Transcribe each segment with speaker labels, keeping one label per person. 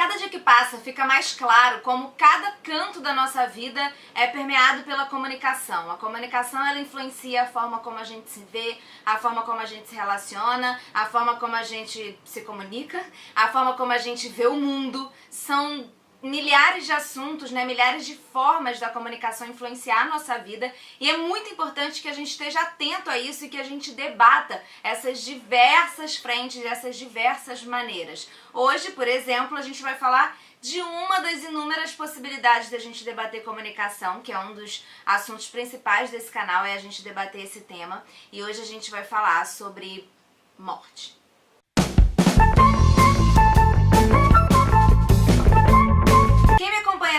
Speaker 1: cada dia que passa fica mais claro como cada canto da nossa vida é permeado pela comunicação. A comunicação, ela influencia a forma como a gente se vê, a forma como a gente se relaciona, a forma como a gente se comunica, a forma como a gente vê o mundo. São milhares de assuntos, né, milhares de formas da comunicação influenciar a nossa vida, e é muito importante que a gente esteja atento a isso e que a gente debata essas diversas frentes, essas diversas maneiras. Hoje, por exemplo, a gente vai falar de uma das inúmeras possibilidades da gente debater comunicação, que é um dos assuntos principais desse canal, é a gente debater esse tema, e hoje a gente vai falar sobre morte.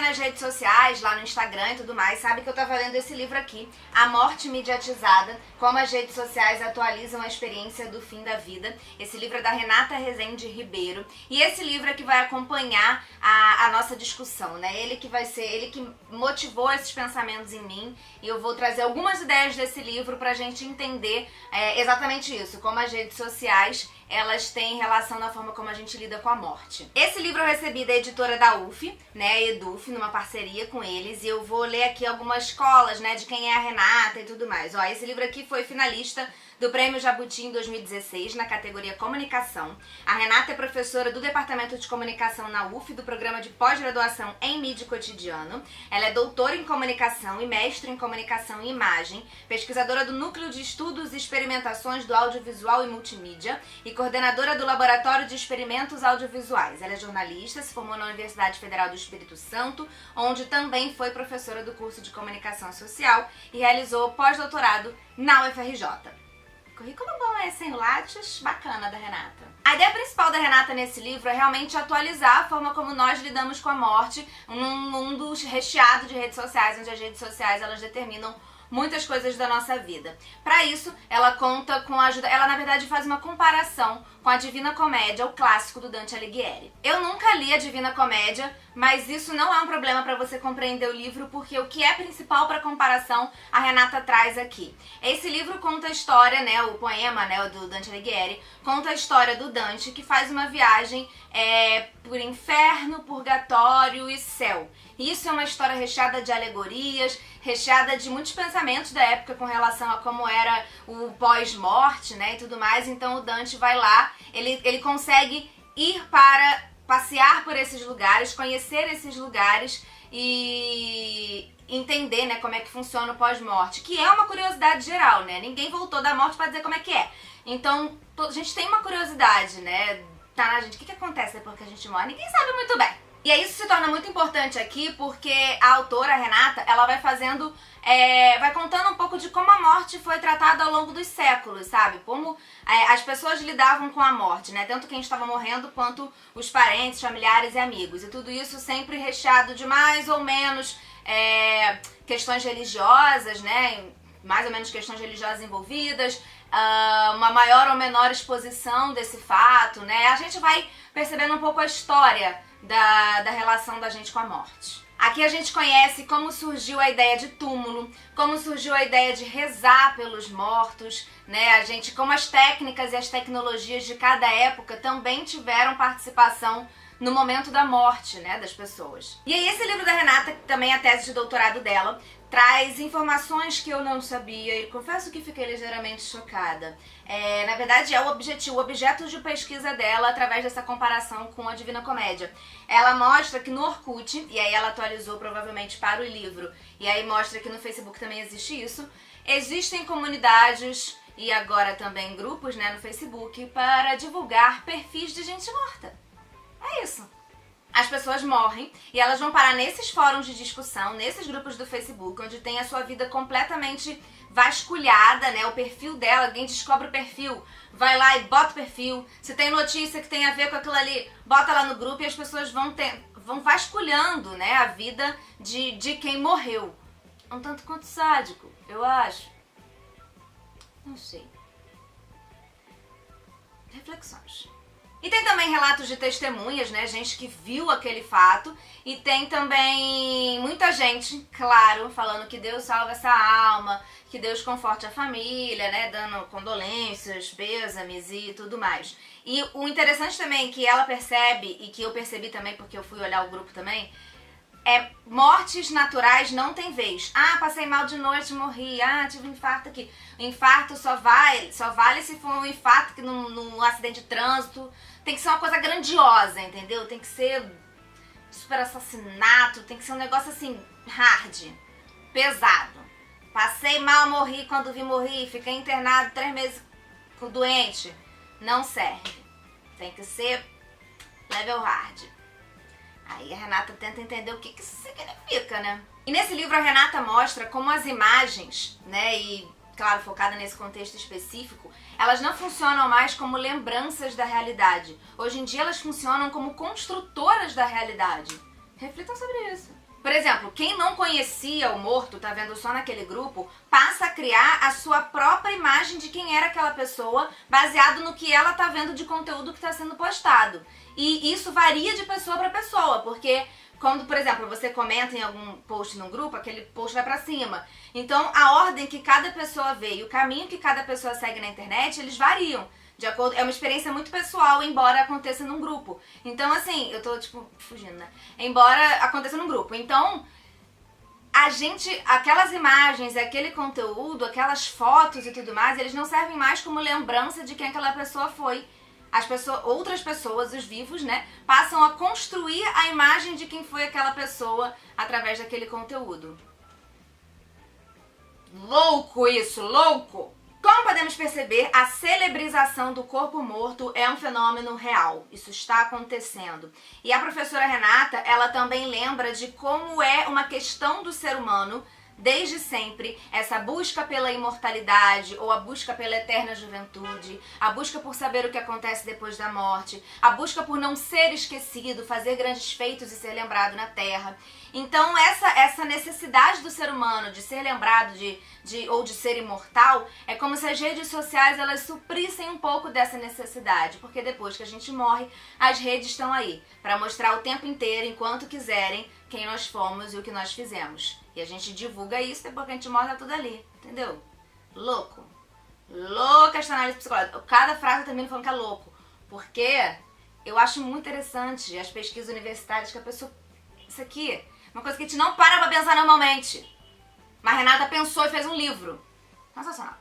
Speaker 1: Nas redes sociais, lá no Instagram e tudo mais, sabe que eu tava lendo esse livro aqui, A Morte Mediatizada, como as redes sociais atualizam a experiência do fim da vida. Esse livro é da Renata Rezende Ribeiro, e esse livro é que vai acompanhar a nossa discussão, né? Ele que motivou esses pensamentos em mim, e eu vou trazer algumas ideias desse livro pra gente entender exatamente isso, como as redes sociais elas têm relação na forma como a gente lida com a morte. Esse livro eu recebi da editora da UF, né, Eduf, numa parceria com eles, e eu vou ler aqui algumas colas, né, de quem é a Renata e tudo mais. Ó, esse livro aqui foi finalista do Prêmio Jabuti em 2016, na categoria Comunicação. A Renata é professora do Departamento de Comunicação na UF, do programa de pós-graduação em Mídia e Cotidiano. Ela é doutora em Comunicação e mestre em Comunicação e Imagem, pesquisadora do Núcleo de Estudos e Experimentações do Audiovisual e Multimídia e coordenadora do Laboratório de Experimentos Audiovisuais. Ela é jornalista, se formou na Universidade Federal do Espírito Santo, onde também foi professora do curso de Comunicação Social e realizou pós-doutorado na UFRJ. Currículo bom esse, hein? Lattes, bacana da Renata. A ideia principal da Renata nesse livro é realmente atualizar a forma como nós lidamos com a morte num mundo recheado de redes sociais, onde as redes sociais elas determinam muitas coisas da nossa vida. Para isso, ela conta com a ajuda... Ela, na verdade, faz uma comparação com a Divina Comédia, o clássico do Dante Alighieri. Eu nunca li a Divina Comédia, mas isso não é um problema para você compreender o livro, porque o que é principal para comparação, a Renata traz aqui. Esse livro conta a história, né, o poema, né, do Dante Alighieri, conta a história do Dante, que faz uma viagem por inferno, purgatório e céu. Isso é uma história recheada de alegorias, recheada de muitos pensamentos da época com relação a como era o pós-morte, né, e tudo mais. Então o Dante vai lá, ele consegue ir para passear por esses lugares, conhecer esses lugares e entender, né, como é que funciona o pós-morte, que é uma curiosidade geral, né? Ninguém voltou da morte para dizer como é que é. Então a gente tem uma curiosidade, né? Tá na gente, o que acontece depois que a gente morre? Ninguém sabe muito bem. E aí isso se torna muito importante aqui porque a autora, a Renata, ela vai fazendo, vai contando um pouco de como a morte foi tratada ao longo dos séculos, sabe? Como as pessoas lidavam com a morte, né? Tanto quem estava morrendo quanto os parentes, familiares e amigos. E tudo isso sempre recheado de mais ou menos questões religiosas, né? Mais ou menos questões religiosas envolvidas, uma maior ou menor exposição desse fato, né? A gente vai percebendo um pouco a história da relação da gente com a morte. Aqui a gente conhece como surgiu a ideia de túmulo, como surgiu a ideia de rezar pelos mortos, né? Como as técnicas e as tecnologias de cada época também tiveram participação no momento da morte, né, das pessoas. E aí esse livro da Renata, que também é a tese de doutorado dela, traz informações que eu não sabia e confesso que fiquei ligeiramente chocada. Na verdade é o objeto de pesquisa dela através dessa comparação com a Divina Comédia. Ela mostra que no Orkut, e aí ela atualizou provavelmente para o livro, e aí mostra que no Facebook também existe isso, existem comunidades e agora também grupos, né, no Facebook para divulgar perfis de gente morta. É isso. As pessoas morrem e elas vão parar nesses fóruns de discussão, nesses grupos do Facebook, onde tem a sua vida completamente vasculhada, né? O perfil dela, alguém descobre o perfil, vai lá e bota o perfil. Se tem notícia que tem a ver com aquilo ali, bota lá no grupo e as pessoas vão vasculhando, né, a vida de quem morreu. Um tanto quanto sádico, eu acho. Não sei. Reflexões. E tem também relatos de testemunhas, né? Gente que viu aquele fato. E tem também muita gente, claro, falando que Deus salva essa alma, que Deus conforte a família, né? Dando condolências, pêsames e tudo mais. E o interessante também que ela percebe, e que eu percebi também porque eu fui olhar o grupo também, é mortes naturais não tem vez. Ah, passei mal de noite, morri. Ah, tive um infarto aqui. O infarto só vale se for um infarto que num acidente de trânsito. Tem que ser uma coisa grandiosa, entendeu? Tem que ser super assassinato, tem que ser um negócio assim, hard, pesado. Passei mal, morri, quando vi morri, fiquei internado 3 meses doente. Não serve. Tem que ser level hard. Aí a Renata tenta entender o que isso significa, né? E nesse livro a Renata mostra como as imagens, né, e claro, focada nesse contexto específico, elas não funcionam mais como lembranças da realidade. Hoje em dia elas funcionam como construtoras da realidade. Reflitam sobre isso. Por exemplo, quem não conhecia o morto, tá vendo só naquele grupo, passa a criar a sua própria imagem de quem era aquela pessoa, baseado no que ela tá vendo de conteúdo que está sendo postado. E isso varia de pessoa para pessoa, porque quando, por exemplo, você comenta em algum post no grupo, aquele post vai pra cima. Então, a ordem que cada pessoa vê e o caminho que cada pessoa segue na internet, eles variam. De acordo, é uma experiência muito pessoal, embora aconteça num grupo. Então, assim, eu tô, tipo, fugindo, né? Embora aconteça num grupo. Então, aquelas imagens, aquele conteúdo, aquelas fotos e tudo mais, eles não servem mais como lembrança de quem aquela pessoa foi. Outras pessoas, os vivos, né, passam a construir a imagem de quem foi aquela pessoa através daquele conteúdo. Louco isso, louco! Como podemos perceber, a celebrização do corpo morto é um fenômeno real. Isso está acontecendo. E a professora Renata, ela também lembra de como é uma questão do ser humano desde sempre, essa busca pela imortalidade ou a busca pela eterna juventude, a busca por saber o que acontece depois da morte, a busca por não ser esquecido, fazer grandes feitos e ser lembrado na Terra. Então essa necessidade do ser humano de ser lembrado ou de ser imortal é como se as redes sociais elas suprissem um pouco dessa necessidade, porque depois que a gente morre, as redes estão aí para mostrar o tempo inteiro, enquanto quiserem, quem nós fomos e o que nós fizemos. E a gente divulga isso, depois que a gente morre, tá tudo ali, entendeu? Louco. Louca essa análise psicológica. Cada frase eu termino falando que é louco, porque eu acho muito interessante as pesquisas universitárias que a pessoa... Isso aqui é uma coisa que a gente não para pra pensar normalmente. Mas a Renata pensou e fez um livro. Sensacional.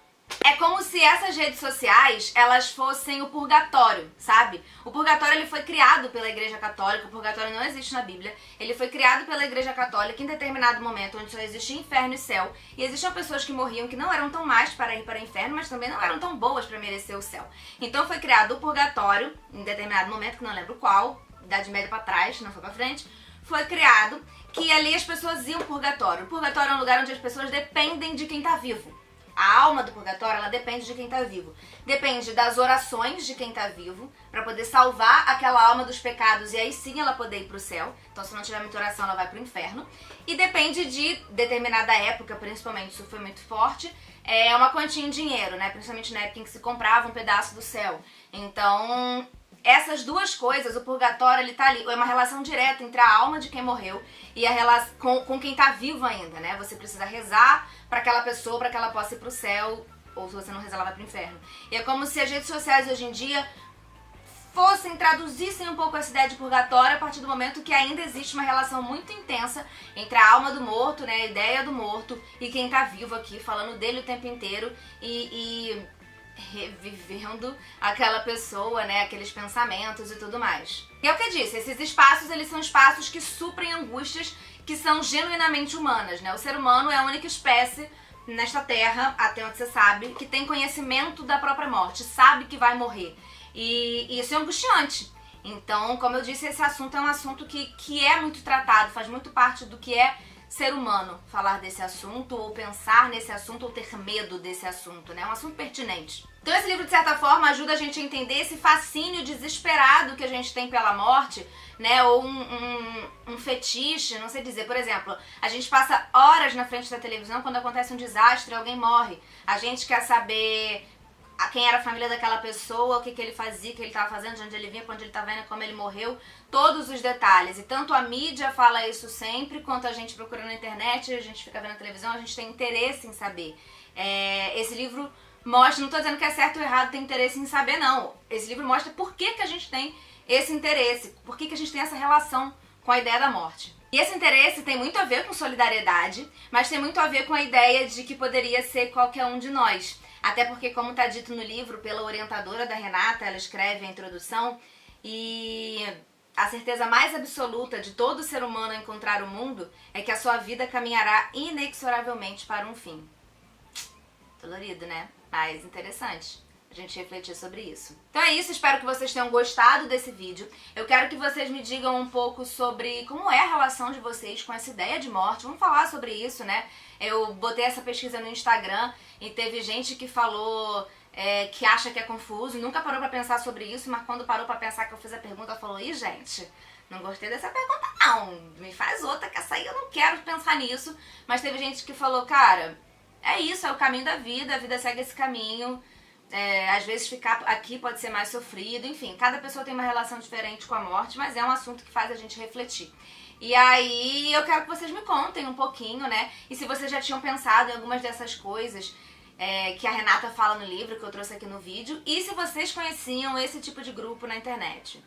Speaker 1: É como se essas redes sociais, elas fossem o purgatório, sabe? O purgatório ele foi criado pela Igreja Católica, o purgatório não existe na Bíblia. Ele foi criado pela Igreja Católica em determinado momento, onde só existia inferno e céu. E existiam pessoas que morriam que não eram tão más para ir para o inferno, mas também não eram tão boas para merecer o céu. Então foi criado o purgatório, em determinado momento, que não lembro qual, Idade Média para trás, não foi para frente, foi criado que ali as pessoas iam ao purgatório. O purgatório é um lugar onde as pessoas dependem de quem tá vivo. A alma do purgatório, ela depende de quem tá vivo. Depende das orações de quem tá vivo, para poder salvar aquela alma dos pecados e aí sim ela poder ir pro céu. Então se não tiver muita oração, ela vai pro inferno. E depende de determinada época, principalmente, isso foi muito forte, é uma quantia em dinheiro, né? Principalmente na época em que se comprava um pedaço do céu. Então... essas duas coisas, o purgatório, ele tá ali, é uma relação direta entre a alma de quem morreu e a relação com quem tá vivo ainda, né? Você precisa rezar pra aquela pessoa, pra que ela possa ir pro céu, ou se você não rezar, ela vai pro inferno. E é como se as redes sociais hoje em dia traduzissem um pouco essa ideia de purgatório a partir do momento que ainda existe uma relação muito intensa entre a alma do morto, né, a ideia do morto, e quem tá vivo aqui, falando dele o tempo inteiro e revivendo aquela pessoa, né, aqueles pensamentos e tudo mais. E é o que eu disse, esses espaços, eles são espaços que suprem angústias que são genuinamente humanas, né? O ser humano é a única espécie nesta terra, até onde você sabe, que tem conhecimento da própria morte, sabe que vai morrer. E isso é angustiante. Então, como eu disse, esse assunto é um assunto que é muito tratado, faz muito parte do que é ser humano, falar desse assunto, ou pensar nesse assunto, ou ter medo desse assunto, né? É um assunto pertinente. Então esse livro, de certa forma, ajuda a gente a entender esse fascínio desesperado que a gente tem pela morte, né? Ou um fetiche, não sei dizer. Por exemplo, a gente passa horas na frente da televisão quando acontece um desastre, alguém morre. A gente quer saber quem era a família daquela pessoa, o que ele fazia, o que ele estava fazendo, de onde ele vinha, quando ele estava indo, como ele morreu, todos os detalhes. E tanto a mídia fala isso sempre, quanto a gente procura na internet, a gente fica vendo na televisão, a gente tem interesse em saber. Esse livro mostra, não estou dizendo que é certo ou errado ter interesse em saber, não. Esse livro mostra por que a gente tem esse interesse, por que a gente tem essa relação com a ideia da morte. E esse interesse tem muito a ver com solidariedade, mas tem muito a ver com a ideia de que poderia ser qualquer um de nós. Até porque, como está dito no livro pela orientadora da Renata, ela escreve a introdução, e a certeza mais absoluta de todo ser humano a encontrar o mundo é que a sua vida caminhará inexoravelmente para um fim. Dolorido, né? Mas interessante a gente refletir sobre isso. Então é isso, espero que vocês tenham gostado desse vídeo. Eu quero que vocês me digam um pouco sobre como é a relação de vocês com essa ideia de morte. Vamos falar sobre isso, né? Eu botei essa pesquisa no Instagram e teve gente que falou que acha que é confuso, nunca parou pra pensar sobre isso, mas quando parou pra pensar que eu fiz a pergunta, falou: ih, gente, não gostei dessa pergunta não, me faz outra, que essa aí eu não quero pensar nisso. Mas teve gente que falou: cara, é isso, é o caminho da vida, a vida segue esse caminho. Às vezes ficar aqui pode ser mais sofrido, enfim, cada pessoa tem uma relação diferente com a morte, mas é um assunto que faz a gente refletir. E aí eu quero que vocês me contem um pouquinho, né, e se vocês já tinham pensado em algumas dessas coisas que a Renata fala no livro, que eu trouxe aqui no vídeo, e se vocês conheciam esse tipo de grupo na internet.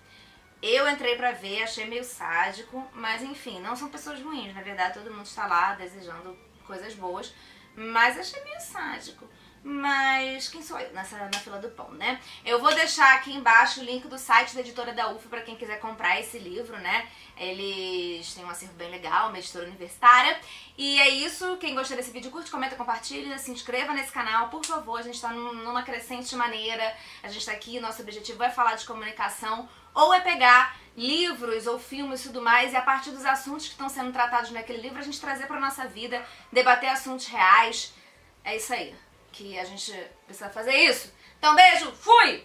Speaker 1: Eu entrei pra ver, achei meio sádico, mas enfim, não são pessoas ruins, na verdade todo mundo está lá desejando coisas boas, mas achei meio sádico. Mas quem sou eu na fila do pão, né? Eu vou deixar aqui embaixo o link do site da editora da UF pra quem quiser comprar esse livro, né? Eles têm um acervo bem legal, uma editora universitária. E é isso, quem gostou desse vídeo, curte, comenta, compartilha, se inscreva nesse canal, por favor. A gente tá numa crescente maneira, a gente tá aqui, nosso objetivo é falar de comunicação, ou é pegar livros ou filmes e tudo mais, e a partir dos assuntos que estão sendo tratados naquele livro, a gente trazer pra nossa vida, debater assuntos reais. É isso aí que a gente precisa fazer isso. Então beijo, fui!